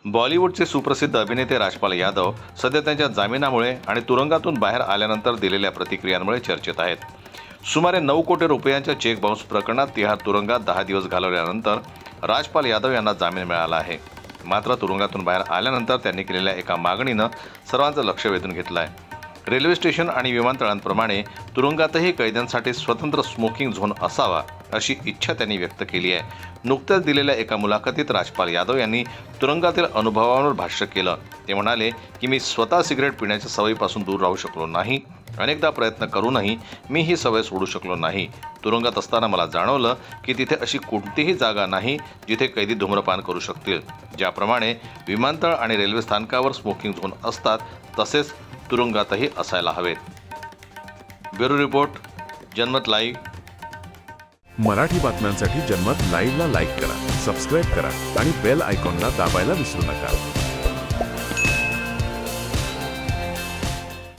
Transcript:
बॉलिवूडचे सुप्रसिद्ध अभिनेते राजपाल यादव सध्या त्यांच्या जामिनामुळे आणि तुरुंगातून बाहेर आल्यानंतर दिलेल्या प्रतिक्रियांमुळे चर्चेत आहेत. सुमारे 9 कोटी रुपयांच्या चेक बाउन्स प्रकरणात तिहार तुरुंगात 10 दिवस घालवल्यानंतर राजपाल यादव यांना जामीन मिळाला आहे. मात्र तुरुंगातून बाहेर आल्यानंतर त्यांनी केलेल्या एका मागणीनं सर्वांचं लक्ष वेधून घेतलं आहे. रेल्वे स्टेशन आणि विमानतळांप्रमाणे तुरुंगातही कैद्यांसाठी स्वतंत्र स्मोकिंग झोन असावा अशी इच्छा त्यांनी व्यक्त केली आहे. नुकत्याच दिलेल्या एका मुलाखतीत राजपाल यादव यांनी तुरुंगातील अनुभवांवर भाष्य केलं. ते म्हणाले की मी स्वतः सिगरेट पिण्याच्या सवयीपासून दूर राहू शकलो नाही. अनेकदा प्रयत्न करूनही मी ही सवय सोडू शकलो नाही. तुरुंगात असताना मला जाणवलं की तिथे अशी कोणतीही जागा नाही जिथे कैदी धूम्रपान करू शकतील. ज्याप्रमाणे विमानतळ आणि रेल्वे स्थानकावर स्मोकिंग झोन असतात तसेच तुरुंगातही असायला हवेत. ब्युरो रिपोर्ट, जनमत लाईव्ह. मराठी बातम्यांसाठी जनमत लाईव्हला लाईक करा, सबस्क्राईब करा आणि बेल आयकॉनला दाबायला विसरू नका.